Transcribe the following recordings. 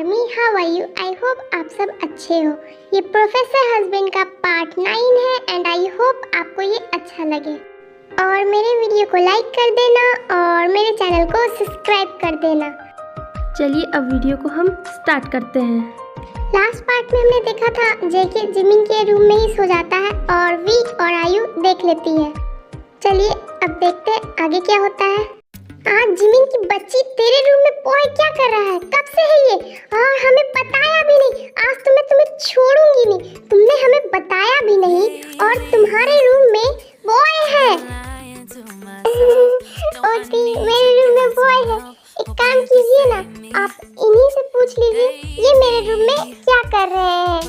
Army, how are you? I hope आप सब अच्छे हो। ये प्रोफेसर हस्बैंड का पार्ट 9 है एंड आई होप आपको ये अच्छा लगे। और मेरे वीडियो को लाइक कर देना और मेरे चैनल को सब्सक्राइब कर देना। चलिए अब वीडियो को हम स्टार्ट करते हैं। लास्ट पार्ट में हमने देखा था जेके जिमिन के रूम में ही सो जाता है और वी और आयु देख लेती है। चलिए अब देखते हैं आगे क्या होता है। आज जिमिन की बच्ची तेरे रूम में बॉय क्या कर रहा है? कब से है ये? और हमें बताया भी नहीं। आज तो मैं तुम्हें छोड़ूंगी नहीं। तुमने हमें बताया भी नहीं और तुम्हारे रूम में बॉय है। ओती मेरे रूम में बॉय है। एक काम कीजिए ना, आप इन्हीं से पूछ लीजिए ये मेरे रूम में क्या कर रहे हैं।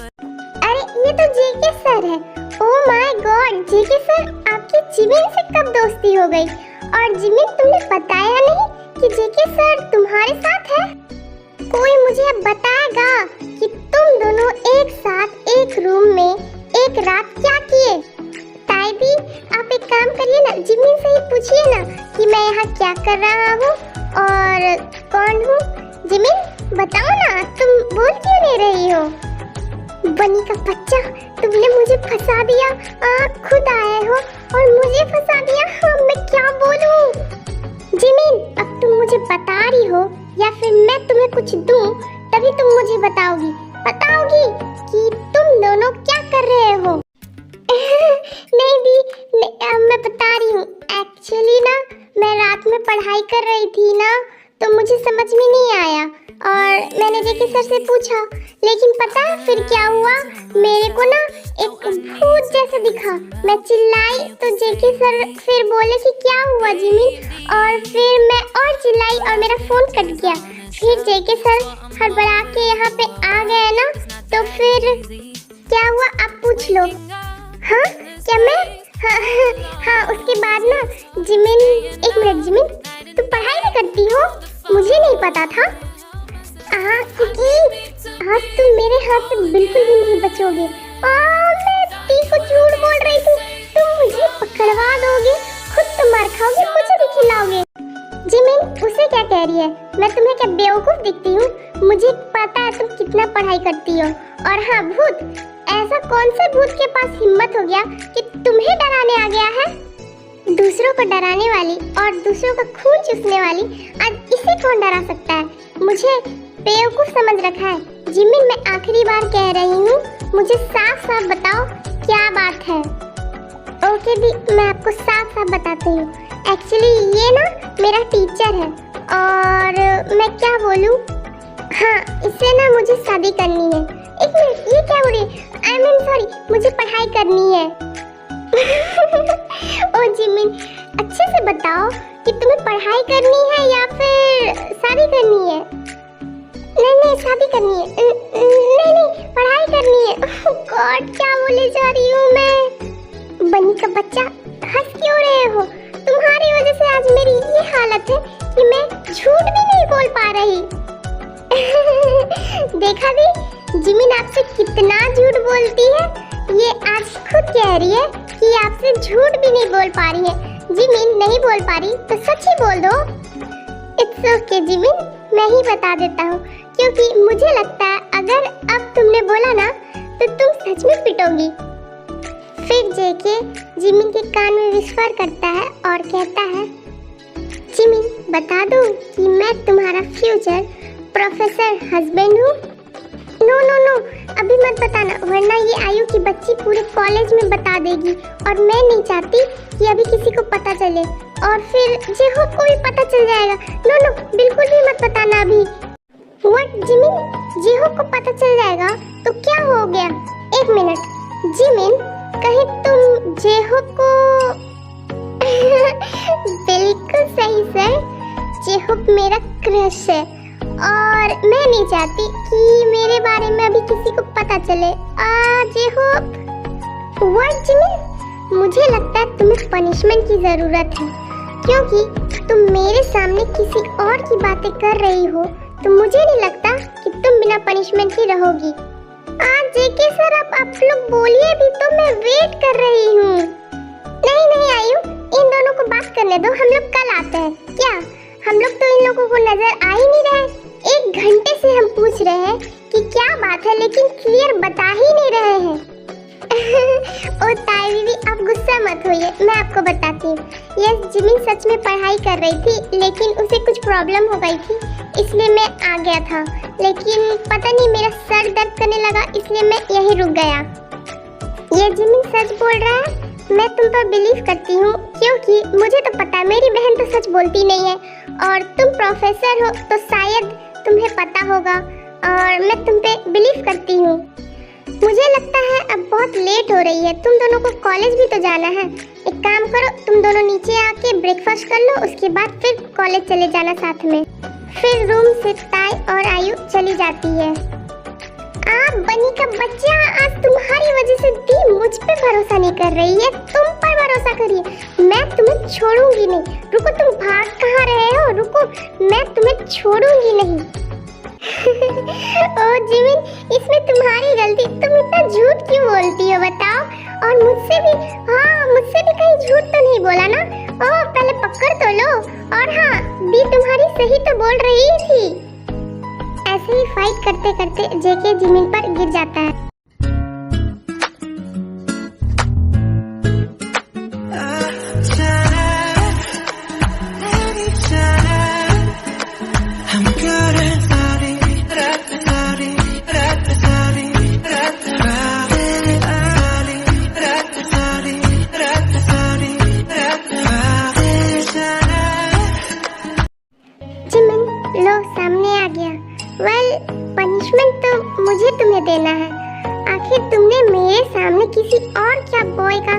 अरे ये तो जेके सर है। Oh my God, JK sir आपकी जिमिन से कब दोस्ती हो गई? और जिमिन तुमने बताया नहीं कि जेके सर तुम्हारे साथ है? कोई मुझे अब बताएगा कि तुम दोनों एक साथ एक रूम में एक रात क्या किए? ताइबी आप एक काम करिए ना, जिमिन से ही पूछिए ना कि मैं यहाँ क्या कर रहा हूँ और कौन हूँ। जिमिन बताओ ना, तुम बोल क्यों नहीं रही हो? बनी का बच्चा, तुमने मुझे फंसा दिया। आप खुद आए हो और मुझे फंसा दिया। मैं क्या बोलूं? जिमिन अब तुम मुझे बता रही हो या फिर मैं तुम्हें कुछ दूं तभी तुम मुझे बताओगी कि तुम दोनों क्या कर रहे हो। नहीं दी, मैं बता रही हूँ। एक्चुअली ना मैं रात में पढ़ाई कर रही थी ना, तो मुझे समझ में नहीं आया और मैंने जेके सर से पूछा, लेकिन पता है फिर क्या हुआ? मेरे को ना एक भूत जैसा दिखा। मैं चिल्लाई तो जेके सर फिर बोले कि क्या हुआ जिमिन, और फिर मैं और चिल्लाई और मेरा फोन कट गया। फिर जेके सर हड़बड़ा के यहाँ पे आ गए ना, तो फिर क्या हुआ आप पूछ लो। हाँ क्या मैं? हाँ उसके बाद ना जिमिन, एक मिनट जिमिन, तुम पढ़ाई भी करती हो? मुझे नहीं पता था। आज तुम मेरे हाथ से बिल्कुल भी नहीं बचोगे। मैं को झूठ बोल रही थी। तुम मुझे पकड़वा दोगे, खुद तुम मार खाओगे, मुझे भी खिलाओगे। जिमिन उसे क्या कह रही है? मैं तुम्हें क्या बेवकूफ दिखती हूँ? मुझे पता है तुम कितना पढ़ाई करती हो। और हाँ भूत, ऐसा कौन से भूत के पास हिम्मत हो गया कि तुम्हें डराने आ गया है? दूसरों को डराने वाली और दूसरों का खून चूसने वाली, आज इसे कौन डरा सकता है? मुझे बेवकूफ समझ रखा है। जिमिन मैं आखिरी बार कह रही हूँ, मुझे साफ साफ बताओ क्या बात है। ओके दी, मैं आपको साफ साफ बताती हूँ। एक्चुअली ये ना मेरा टीचर है और मैं क्या बोलूँ, हाँ इससे ना मुझे शादी करनी है। एक मिनट, ये क्या हो रही है? आई एम सॉरी, मुझे पढ़ाई करनी है। ओ जिमिन अच्छे से बताओ कि तुम्हें पढ़ाई करनी है या फिर शादी करनी है? नहीं शादी करनी है। नहीं पढ़ाई करनी है। गॉड क्या बोले जा रही हूँ मैं? बनी का बच्चा, हंस क्यों रहे हो? तुम्हारी वजह से आज मेरी ये हालत है कि मैं झूठ भी नहीं बोल पा रही। देखा भी जिमिन आपसे कितना झूठ बोलती है। ये आज खुद कह रही है कि आपसे झूठ भी नहीं बोल पा रही है। जिमिन नहीं बोल पा रही तो सच ही बोल दो। इट्स ओके जिमिन, मैं ही बता देता हूँ, क्योंकि मुझे लगता है अगर अब तुमने बोला ना तो तुम सच में पिटोगी। फिर जेके जिमिन के कान में विस्फोर करता है और कहता है, जिमिन बता दो कि मैं तुम्हारा फ्यूचर प्रोफेसर हस्बैंड हूँ। नो अभी मत बताना, वरना ये आयु की बच्ची पूरे कॉलेज में बता देगी और मैं नहीं चाहती कि अभी किसी को पता चले और फिर जेहोप को भी पता चल जाएगा। नो बिल्कुल भी मत बताना अभी। व्हाट जिमिन, जेहोप को पता चल जाएगा तो क्या हो गया? एक मिनट जिमिन, कहीं तुम जेहोप को बिल्कुल सही सर, जेहोप मेरा क्रश है और मैं नहीं चाहती कि मेरे बारे में अभी किसी को पता चले। जेहोप व्हाट जिमिन, मुझे लगता है तुम्हें पनिशमेंट की जरूरत है, क्योंकि तुम मेरे सामने किसी और की बातें कर रही हो, तो मुझे नहीं लगता कि तुम बिना पनिशमेंट ही रहोगी। जेके सर आप लोग बोलिए भी तो, मैं वेट कर रही हूँ। नहीं आयु, इन दोनों को बात करने दो, हम लोग कल आते हैं। क्या हम लोग तो इन लोगों को नजर आ ही नहीं रहे? 1 घंटे से हम पूछ रहे हैं कि क्या बात है, लेकिन क्लियर बता ही नहीं रहे हैं। ओ ताई दीदी, आप गुस्सा मत होइए, मैं आपको बताती हूँ। यस, जिमिन सच में पढ़ाई कर रही थी, लेकिन उसे कुछ प्रॉब्लम हो गई थी, इसलिए मैं आ गया था। लेकिन पता नहीं मेरा सर दर्द करने लगा, इसलिए मैं यहीं रुक गया। ये जिमिन सच बोल रहा है, मैं तुम पर बिलीव करती हूँ, क्योंकि मुझे तो पता है मेरी बहन तो सच बोलती नहीं है, और तुम प्रोफेसर हो तो शायद तुम्हें पता होगा, और मैं तुम पे बिलीव करती हूँ। मुझे लगता है अब बहुत लेट हो रही है, तुम दोनों को कॉलेज भी तो जाना है। एक काम करो, तुम दोनों नीचे आके ब्रेकफास्ट कर लो, उसके बाद फिर कॉलेज चले जाना साथ में। फिर रूम से ताई और आयु चली जाती है। आप बनी का बच्चा, आज तुम्हारी वजह से दी मुझ पे भरोसा नहीं कर रही है, तुम पर भरोसा करिए। मैं तुम्हें छोड़ूंगी नहीं। रुको, तुम भाग कहाँ रहे हो? रुको, मैं तुम्हें छोड़ूंगी नहीं। ओ जिमिन, इसमें तुम्हारी गलती, तुम इतना झूठ क्यों बोलती हो बताओ? और मुझसे भी, हाँ मुझसे भी कहीं झूठ तो नहीं बोला ना? ओ पहले पकड़ तो लो। और हाँ, दी तुम्हारी सही तो बोल रही थी। ऐसे ही फाइट करते करते जेके जिमिन पर गिर जाता है। पनिशमेंट तो मुझे तुम्हें देना है। आखिर तुमने मेरे सामने किसी और क्या बॉय का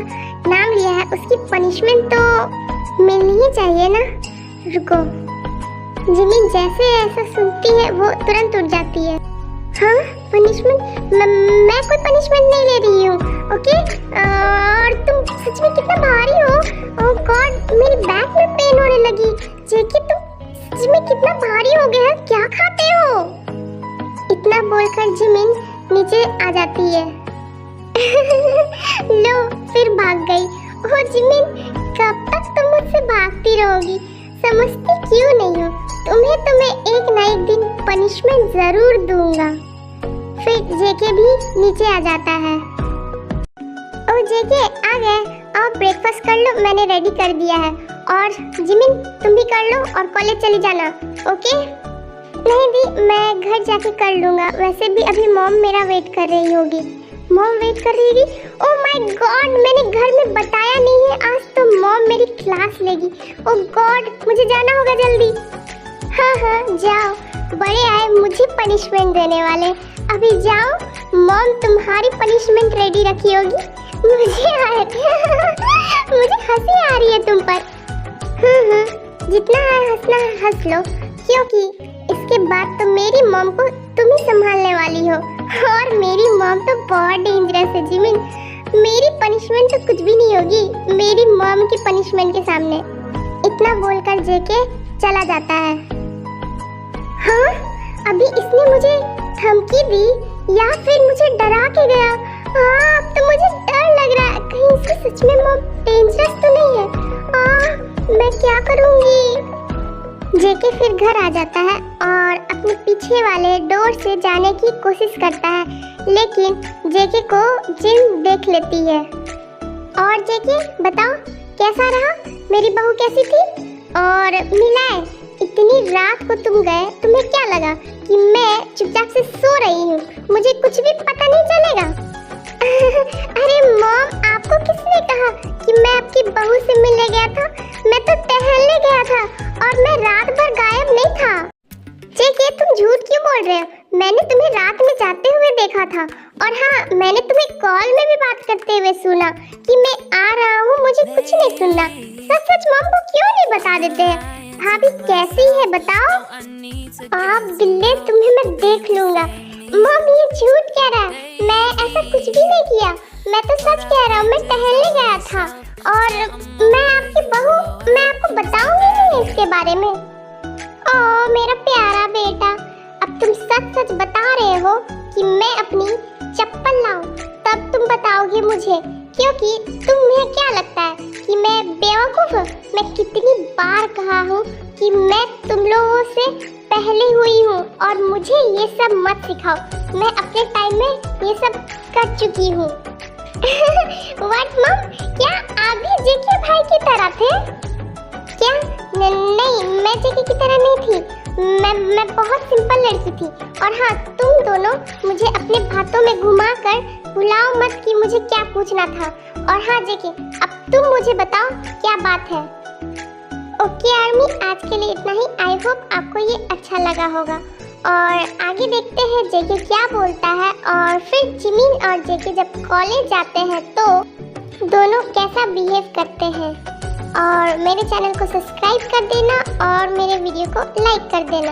नाम लिया है, उसकी पनिशमेंट तो मिलनी ही चाहिए ना। रुको, जिमिन जैसे ऐसा सुनती है वो तुरंत उठ जाती है। हाँ, पनिशमेंट? मैं कोई पनिशमेंट नहीं ले रही हूँ, ओके? और तुम सच में कितना भारी हो। ओह गॉड, मेरी बैक में पेन होने लगी। जेके, तुम सच में कितना भारी हो गया, क्या खाते हो? इतना बोलकर जिमिन नीचे आ जाती है। लो, फिर भाग गई। ओह जिमिन, कब तक तुम मुझसे भागती रहोगी? समझती क्यों नहीं हो? तुम्हें तो मैं एक ना एक दिन पनिशमेंट जरूर दूंगा। फिर जेके भी नीचे आ जाता है। ओ जेके, आ गए, आओ ब्रेकफास्ट कर लो, मैंने रेडी कर दिया है। और जिमिन, तुम भी कर लो और कॉलेज चली जाना, ओके? नहीं दी, मैं घर जाके कर लूंगा। वैसे भी अभी मॉम मेरा वेट कर रही होगी। मॉम वेट कर रही होगी? ओह माय गॉड, मैंने घर में बताया नहीं है। आज तो मॉम मेरी क्लास लेगी। ओह गॉड, मुझे जाना होगा जल्दी। हाँ हाँ जाओ, बड़े आए मुझे पनिशमेंट देने वाले। अभी जाओ, मॉम तुम्हारी पनिशमेंट रेडी रखी होगी। मुझे हंसी आ रही है तुम पर। जितना है हंसना हंस लो, क्योंकि इसके बाद तो मेरी मॉम को तुम ही संभालने वाली हो। और मेरी मॉम तो बहुत डेंजरस है जिमिन। मेरी पनिशमेंट तो कुछ भी नहीं होगी मेरी मॉम की पनिशमेंट के सामने। इतना बोलकर जेके चला जाता है। हाँ, अभी इसने मुझे धमकी दी या फिर मुझे डरा के गया। हाँ, अब तो मुझे डर लग रहा है, कहीं इसकी सच में मॉम डेंजरस तो नहीं है। मैं क्या करूँगी? जेके फिर घर आ जाता है और अपने पीछे वाले डोर से जाने की कोशिश करता है, लेकिन जेके को जिन देख लेती है। और जेके, बताओ कैसा रहा? मेरी बहू कैसी थी? और मिलाए, इतनी रात को तुम गए, तुम्हें क्या लगा कि मैं चुपचाप से सो रही हूँ, मुझे कुछ भी पता नहीं चलेगा? अरे मॉम, आपको किसने कहा कि मैं आपकी बहू से मिलने गया था? मैं तो टहलने गया था और मैं रात भर गायब नहीं था। जेके, तुम झूठ क्यों बोल रहे हो? मैंने तुम्हें रात में जाते हुए देखा था। और हाँ, मैंने तुम्हें कॉल में भी बात करते हुए सुना कि मैं आ रहा हूँ, मुझे कुछ नहीं सुनना। सच सच मॉम को क्यों नहीं बता देते हैं? भाभी कैसी है बताओ? आप बिल्ले, तुम्हें मैं देख लूंगा। मॉम ये झूठ कह रहा है, मैं ऐसा कुछ भी नहीं किया। मैं तो सच कह रहा हूँ, मैं टहलने गया था और मैं आपकी बहू, मैं आपको बताऊंगी नहीं इसके बारे में। ओ मेरा प्यारा बेटा, अब तुम सच सच बता रहे हो कि मैं अपनी चप्पल लाऊं, तब तुम बताओगे मुझे, क्योंकि तुम्हें क्या लगता है कि मैं बेवकूफ हूँ? मैं कितनी बार कहा हूँ कि मैं तुम लोगों से पहले हुई हूँ और मुझे ये सब मत सिखाओ। मैं अपने टाइम में ये सब कर चुकी हूँ। व्हाट मम, क्या आप भी जेके भाई की तरह थे क्या? नहीं, मैं जेके की तरह नहीं थी। मैं बहुत सिंपल लड़की थी। और हाँ, तुम दोनों मुझे अपने बातों में घुमाकर भुलाओ मत कि मुझे क्या पूछना था। और हाँ जेके, अब तुम मुझे बताओ क्या बात है। ओके आर्मी, आज के लिए इतना ही। आई होप आपको ये अच्छा लगा होगा और आगे देखते हैं जेके क्या बोलता है। और फिर जिमिन और जेके जब कॉलेज जाते हैं तो दोनों कैसा बिहेव करते हैं। और मेरे चैनल को सब्सक्राइब कर देना और मेरे वीडियो को लाइक कर देना।